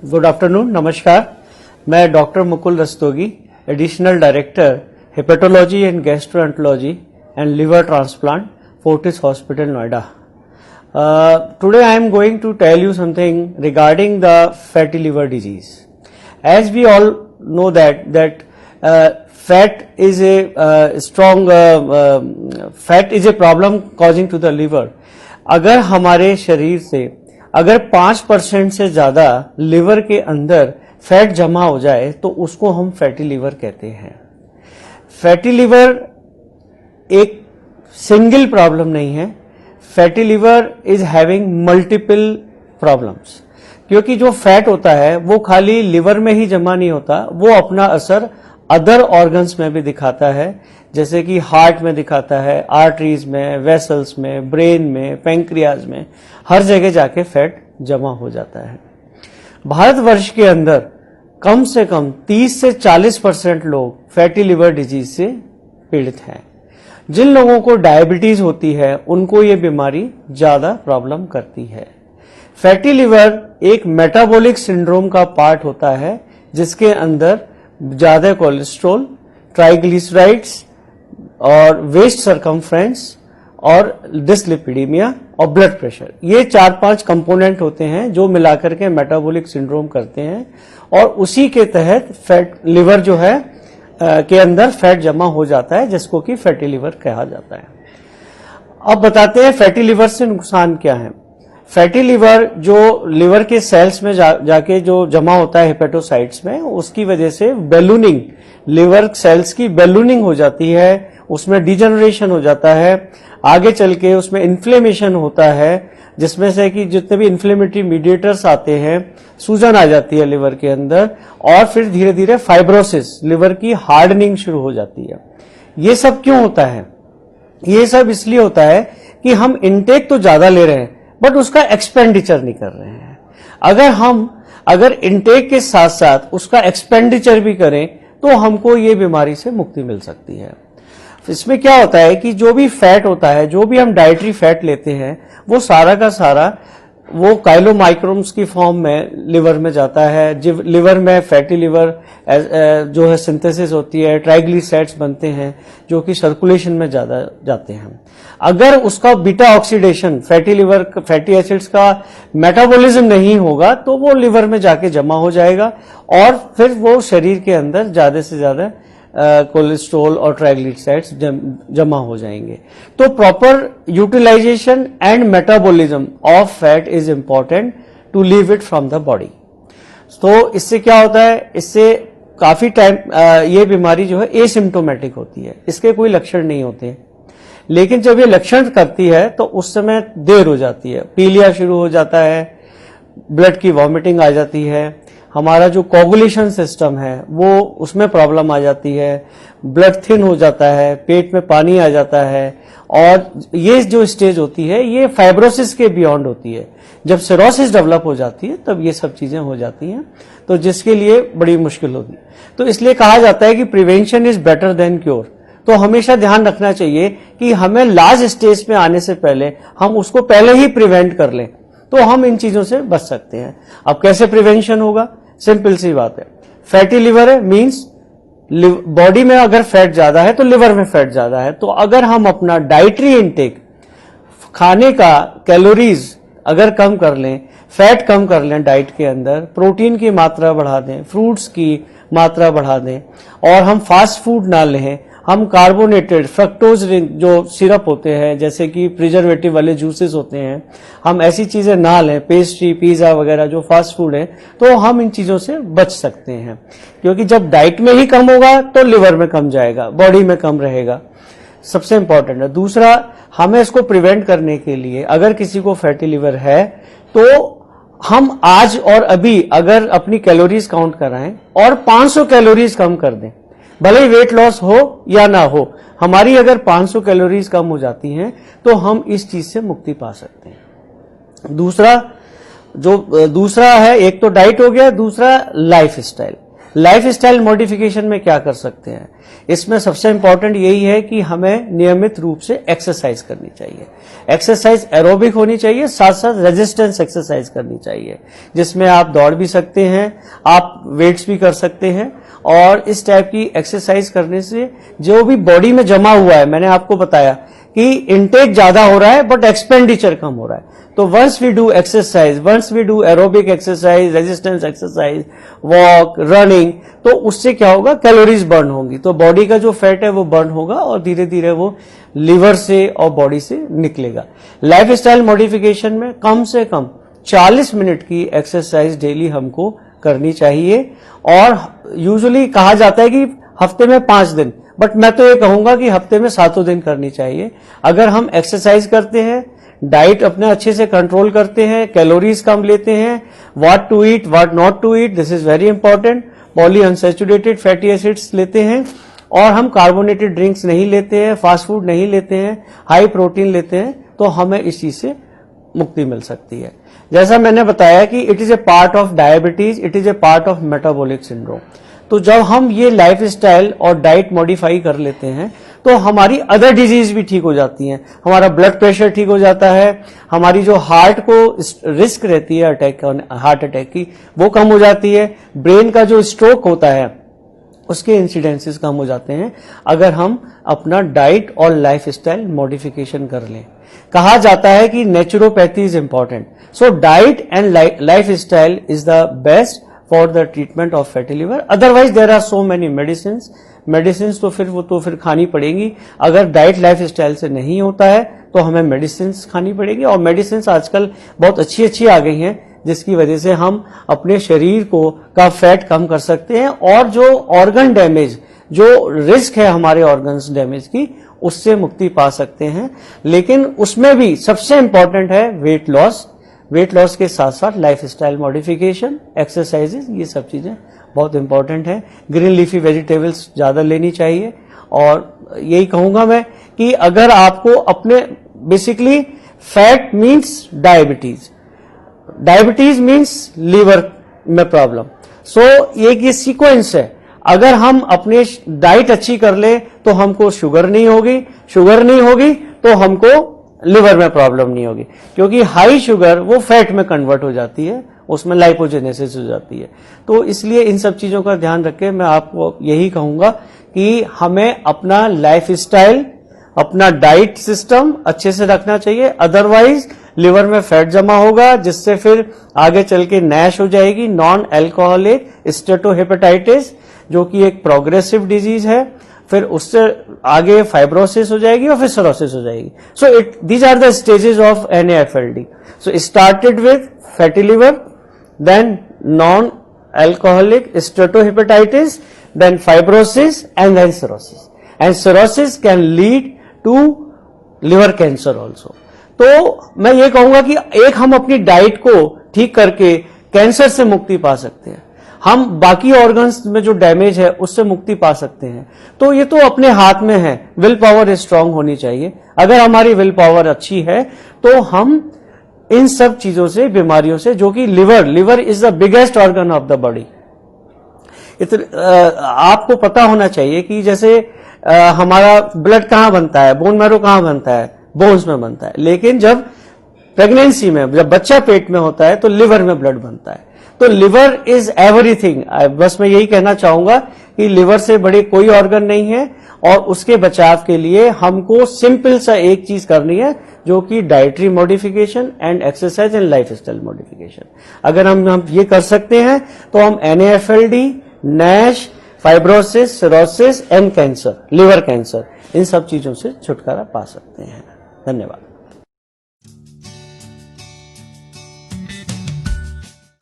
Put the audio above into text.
Good afternoon, नमस्कार। मैं doctor Mukul Rastogi, additional director hepatology and gastroenterology and liver transplant, Fortis hospital, Noida. Today I am going to tell you something regarding the fatty liver disease. As we all know that fat is a problem causing to the liver. अगर हमारे शरीर से अगर 5% से ज्यादा liver के अंदर fat जमा हो जाए तो उसको हम फैटी लिवर कहते हैं। फैटी लिवर एक सिंगल प्रॉब्लम नहीं है, fatty liver is having multiple problems, क्योंकि जो फैट होता है वो खाली लिवर में ही जमा नहीं होता, वो अपना असर अदर ऑर्गन्स में भी दिखाता है, जैसे कि हार्ट में दिखाता है, आर्टरीज में, वेसल्स में, ब्रेन में, पैंक्रियाज में, हर जगह जाके फैट जमा हो जाता है। भारतवर्ष के अंदर कम से कम 30 से 40% लोग फैटी लिवर डिजीज से पीड़ित हैं। जिन लोगों को डायबिटीज होती है उनको ये बीमारी ज्यादा प्रॉब्लम करती है। फैटी लिवर एक मेटाबॉलिक सिंड्रोम का पार्ट होता है, जिसके अंदर ज्यादा कोलेस्ट्रॉल, ट्राइग्लिसराइड्स और वेस्ट सरकमफ्रेंस और डिसलिपिडीमिया और ब्लड प्रेशर, ये 4-5 कंपोनेंट होते हैं जो मिलाकर के मेटाबॉलिक सिंड्रोम करते हैं, और उसी के तहत फैट लिवर जो है के अंदर फैट जमा हो जाता है, जिसको कि फैटी लिवर कहा जाता है। अब बताते हैं फैटी लिवर से नुकसान क्या है। फैटी लिवर जो लिवर के सेल्स में जाके जो जमा होता है हेपेटोसाइट्स में, उसकी वजह से बैलूनिंग, लिवर सेल्स की बैलूनिंग हो जाती है, उसमें डिजेनरेशन हो जाता है, आगे चल के उसमें इन्फ्लेमेशन होता है, जिसमें से कि जितने भी इन्फ्लेमेटरी मीडिएटर्स आते हैं, सूजन आ जाती है लिवर के अंदर, और फिर धीरे धीरे फाइब्रोसिस, लिवर की हार्डनिंग शुरू हो जाती है। ये सब क्यों होता है? ये सब इसलिए होता है कि हम इनटेक तो ज्यादा ले रहे हैं बट उसका एक्सपेंडिचर नहीं कर रहे हैं। अगर इनटेक के साथ साथ उसका एक्सपेंडिचर भी करें तो हमको ये बीमारी से मुक्ति मिल सकती है। इसमें क्या होता है कि जो भी फैट होता है, जो भी हम डाइटरी फैट लेते हैं, वो सारा का सारा वो काइलोमाइक्रोन्स की फॉर्म में लिवर में जाता है। लिवर में फैटी लिवर जो है सिंथेसिस होती है, ट्राइग्लिसराइड्स बनते हैं जो कि सर्कुलेशन में ज्यादा जाते हैं। अगर उसका beta oxidation, fatty liver fatty acids का मेटाबॉलिज्म नहीं होगा तो वो लिवर में जाके जमा हो जाएगा, और फिर वो शरीर के अंदर ज्यादा से ज्यादा कोलेस्ट्रॉल और ट्राइग्लिसराइड्स जमा हो जाएंगे। तो proper utilisation and metabolism of fat is important to leave it from the body. तो इससे क्या होता है, इससे काफी टाइम ये बीमारी जो है एसिम्प्टोमेटिक होती है, इसके कोई लक्षण नहीं होते, लेकिन जब ये लक्षण करती है तो उस समय देर हो जाती है, पीलिया शुरू हो जाता है, ब्लड की वॉमिटिंग आ जाती है, हमारा जो कोगुलेशन सिस्टम है वो उसमें प्रॉब्लम आ जाती है, ब्लड थिन हो जाता है, पेट में पानी आ जाता है, और ये जो स्टेज होती है ये फाइब्रोसिस के बियॉन्ड होती है। जब सिरोसिस डेवलप हो जाती है तब ये सब चीजें हो जाती हैं, तो जिसके लिए बड़ी मुश्किल होती है। तो इसलिए कहा जाता है कि prevention is better than cure. तो हमेशा ध्यान रखना चाहिए कि हमें लार्ज स्टेज में आने से पहले हम उसको पहले ही प्रिवेंट कर लें, तो हम इन चीजों से बच सकते हैं। अब कैसे प्रिवेंशन होगा? सिंपल सी बात है, फैटी लिवर है मींस बॉडी में अगर फैट ज्यादा है तो लिवर में फैट ज्यादा है। तो अगर हम अपना डाइटरी इनटेक, खाने का कैलोरीज अगर कम कर लें, फैट कम कर लें डाइट के अंदर, प्रोटीन की मात्रा बढ़ा दें, फ्रूट्स की मात्रा बढ़ा दें, और हम फास्ट फूड ना लें, हम कार्बोनेटेड फ्रक्टोज जो सिरप होते हैं, जैसे कि प्रिजर्वेटिव वाले जूसेस होते हैं, हम ऐसी चीजें ना लें, पेस्ट्री, पिज्जा वगैरह जो फास्ट फूड है, तो हम इन चीजों से बच सकते हैं। क्योंकि जब डाइट में ही कम होगा तो लिवर में कम जाएगा, बॉडी में कम रहेगा, सबसे इंपॉर्टेंट है। दूसरा, हमें इसको प्रिवेंट करने के लिए अगर किसी को फैटी लिवर है तो हम आज और अभी अगर अपनी कैलोरीज काउंट कराएं और 500 कैलोरीज कम कर दें, भले ही वेट लॉस हो या ना हो, हमारी अगर 500 कैलोरीज कम हो जाती हैं तो हम इस चीज से मुक्ति पा सकते हैं। दूसरा है, एक तो डाइट हो गया, दूसरा लाइफ स्टाइल। लाइफस्टाइल मॉडिफिकेशन में क्या कर सकते हैं? इसमें सबसे इंपॉर्टेंट यही है कि हमें नियमित रूप से एक्सरसाइज करनी चाहिए। एक्सरसाइज एरोबिक होनी चाहिए, साथ साथ रेजिस्टेंस एक्सरसाइज करनी चाहिए, जिसमें आप दौड़ भी सकते हैं, आप वेट्स भी कर सकते हैं। और इस टाइप की एक्सरसाइज करने से जो भी बॉडी में जमा हुआ है, मैंने आपको बताया कि इनटेक ज्यादा हो रहा है बट एक्सपेंडिचर कम हो रहा है। तो once we do exercise, once we do aerobic exercise, resistance exercise, walk, running, तो उससे क्या होगा, कैलोरीज बर्न होंगी, तो बॉडी का जो फैट है वो बर्न होगा और धीरे धीरे वो लिवर से और बॉडी से निकलेगा। लाइफस्टाइल मॉडिफिकेशन में कम से कम 40 मिनट की एक्सरसाइज डेली हमको करनी चाहिए। और यूजुअली कहा जाता है कि हफ्ते में 5 दिन, बट मैं तो ये कहूंगा कि हफ्ते में 7 दिन करनी चाहिए। अगर हम एक्सरसाइज करते हैं, डाइट अपने अच्छे से कंट्रोल करते हैं, कैलोरीज कम लेते हैं, what to eat what not to eat, this is very important, polyunsaturated fatty acids लेते हैं, और हम कार्बोनेटेड ड्रिंक्स नहीं लेते हैं, फास्ट फूड नहीं लेते हैं, हाई प्रोटीन लेते हैं, तो हमें इस चीज से मुक्ति मिल सकती है। जैसा मैंने बताया कि it is a part of diabetes, it is a part of metabolic syndrome. तो जब हम ये लाइफस्टाइल और डाइट मॉडिफाई कर लेते हैं तो हमारी अदर डिजीज भी ठीक हो जाती हैं, हमारा ब्लड प्रेशर ठीक हो जाता है, हमारी जो हार्ट को रिस्क रहती है अटैक, हार्ट अटैक की, वो कम हो जाती है, ब्रेन का जो स्ट्रोक होता है उसके इंसिडेंसेस कम हो जाते हैं अगर हम अपना डाइट और लाइफस्टाइल मॉडिफिकेशन कर लें। कहा जाता है कि naturopathy is important, so diet and lifestyle is the best for the treatment of fatty liver. Otherwise there are so many medicine तो फिर खानी पड़ेगी। अगर डाइट लाइफस्टाइल से नहीं होता है तो हमें मेडिसिन खानी पड़ेगी, और मेडिसिन आजकल बहुत अच्छी अच्छी आ गई हैं जिसकी वजह से हम अपने शरीर का फैट कम कर सकते हैं, और जो ऑर्गन डैमेज, जो रिस्क है हमारे ऑर्गन्स डैमेज की, उससे मुक्ति पा सकते हैं। लेकिन उसमें भी सबसे इंपॉर्टेंट है वेट लॉस। वेट लॉस के साथ साथ लाइफस्टाइल मॉडिफिकेशन, एक्सरसाइजेस, ये सब चीजें बहुत इंपॉर्टेंट है। ग्रीन लीफी वेजिटेबल्स ज्यादा लेनी चाहिए। और यही कहूंगा मैं कि अगर आपको अपने, basically fat means diabetes, diabetes means liver में प्रॉब्लम, सो ये सीक्वेंस है। अगर हम अपने डाइट अच्छी कर ले तो हमको शुगर नहीं होगी, शुगर नहीं होगी तो हमको लिवर में प्रॉब्लम नहीं होगी, क्योंकि हाई शुगर वो फैट में कन्वर्ट हो जाती है, उसमें लाइपोजेनेसिस हो जाती है। तो इसलिए इन सब चीजों का ध्यान रख के मैं आपको यही कहूंगा कि हमें अपना लाइफस्टाइल, अपना डाइट सिस्टम अच्छे से रखना चाहिए, अदरवाइज लिवर में फैट जमा होगा, जिससे फिर आगे चल के नैश हो जाएगी, नॉन अल्कोहलिक स्टेटोहेपेटाइटिस, जो कि एक प्रोग्रेसिव डिजीज है। फिर उससे आगे फाइब्रोसिस हो जाएगी और फिर सिरोसिस हो जाएगी। So these are the stages of NAFLD। So started with fatty liver, then non alcoholic steatohepatitis, then fibrosis, and then cirrhosis. And cirrhosis can lead to liver cancer also. तो मैं ये कहूंगा कि एक हम अपनी डाइट को ठीक करके कैंसर से मुक्ति पा सकते हैं, हम बाकी ऑर्गन्स में जो डैमेज है उससे मुक्ति पा सकते हैं। तो ये तो अपने हाथ में है, विल पावर स्ट्रांग होनी चाहिए। अगर हमारी विल पावर अच्छी है तो हम इन सब चीजों से, बीमारियों से, जो कि liver is the biggest organ of the body. आपको पता होना चाहिए कि जैसे हमारा ब्लड कहाँ बनता है, बोन मैरो कहाँ बनता है, बोन्स में बनता है, लेकिन जब प्रेगनेंसी में, जब बच्चा पेट में होता है तो लिवर में ब्लड बनता है। तो लिवर इज एवरीथिंग। बस मैं यही कहना चाहूंगा कि लिवर से बड़े कोई ऑर्गन नहीं है, और उसके बचाव के लिए हमको सिंपल सा एक चीज करनी है, जो कि dietary modification and exercise and lifestyle modification. अगर हम ये कर सकते हैं तो हम NAFLD, NASH, fibrosis, cirrhosis and cancer, liver cancer, इन सब चीजों से छुटकारा पा सकते हैं। धन्यवाद।